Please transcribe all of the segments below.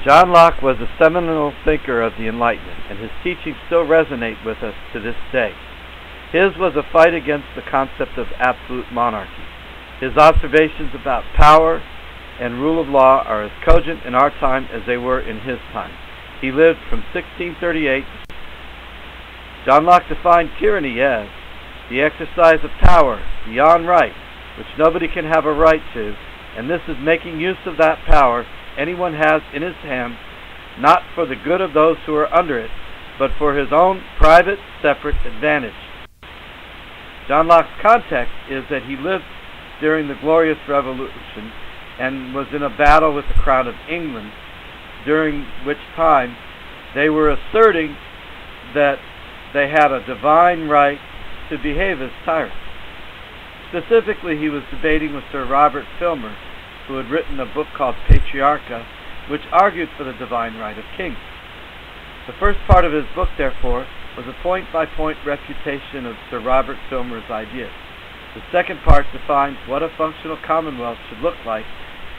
John Locke was a seminal thinker of the Enlightenment, and his teachings still resonate with us to this day. His was a fight against the concept of absolute monarchy. His observations about power and rule of law are as cogent in our time as they were in his time. He lived from 1638. John Locke defined tyranny as the exercise of power beyond right, which nobody can have a right to, and this is making use of that power anyone has in his hand, not for the good of those who are under it, but for his own private, separate advantage. John Locke's context is that he lived during the Glorious Revolution and was in a battle with the Crown of England, during which time they were asserting that they had a divine right to behave as tyrants. Specifically, he was debating with Sir Robert Filmer, who had written a book called Patriarcha, which argued for the divine right of kings. The first part of his book, therefore, was a point-by-point refutation of Sir Robert Filmer's ideas. The second part defines what a functional commonwealth should look like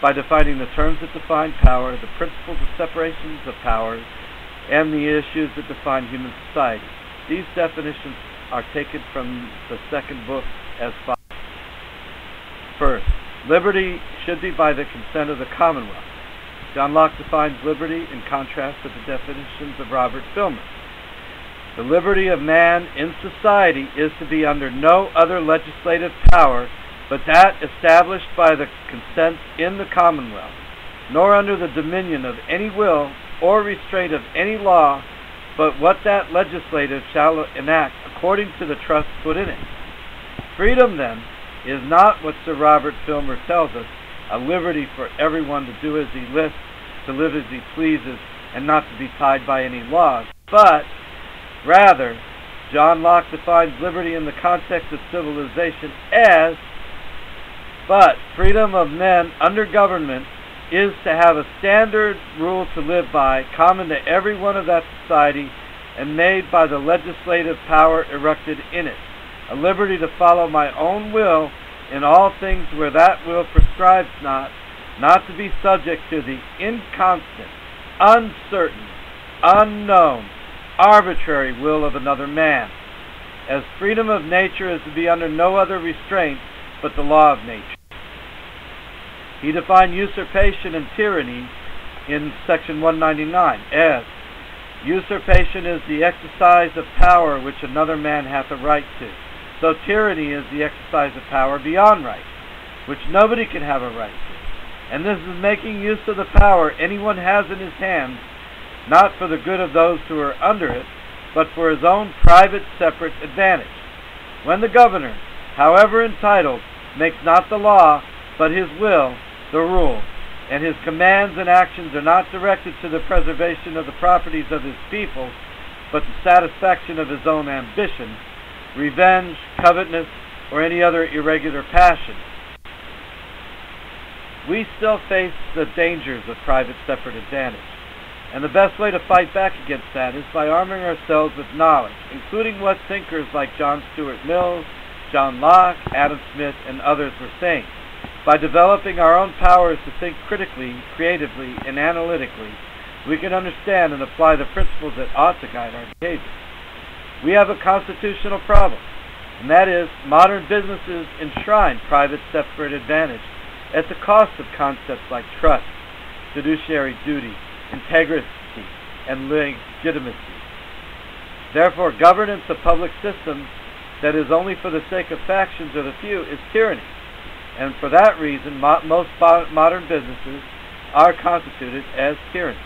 by defining the terms that define power, the principles of separations of powers, and the issues that define human society. These definitions are taken from the second book as follows. First, liberty should be by the consent of the Commonwealth. John Locke defines liberty in contrast with the definitions of Robert Filmer. The liberty of man in society is to be under no other legislative power but that established by the consent in the Commonwealth, nor under the dominion of any will or restraint of any law, but what that legislative shall enact according to the trust put in it. Freedom, then, is not what Sir Robert Filmer tells us, a liberty for everyone to do as he lists, to live as he pleases, and not to be tied by any laws, but rather, John Locke defines liberty in the context of civilization as, but freedom of men under government is to have a standard rule to live by, common to every one of that society, and made by the legislative power erected in it. A liberty to follow my own will in all things where that will prescribes not to be subject to the inconstant, uncertain, unknown, arbitrary will of another man, as freedom of nature is to be under no other restraint but the law of nature. He defined usurpation and tyranny in section 199 as usurpation is the exercise of power which another man hath a right to. So tyranny is the exercise of power beyond right, which nobody can have a right to. And this is making use of the power anyone has in his hands, not for the good of those who are under it, but for his own private separate advantage. When the governor, however entitled, makes not the law, but his will, the rule, and his commands and actions are not directed to the preservation of the properties of his people, but the satisfaction of his own ambition, revenge, covetousness, or any other irregular passion, we still face the dangers of private separate advantage. And the best way to fight back against that is by arming ourselves with knowledge, including what thinkers like John Stuart Mill, John Locke, Adam Smith, and others were saying. By developing our own powers to think critically, creatively, and analytically, we can understand and apply the principles that ought to guide our behavior. We have a constitutional problem, and that is modern businesses enshrine private separate advantage at the cost of concepts like trust, fiduciary duty, integrity, and legitimacy. Therefore, governance of public systems that is only for the sake of factions or the few is tyranny, and for that reason most modern businesses are constituted as tyranny.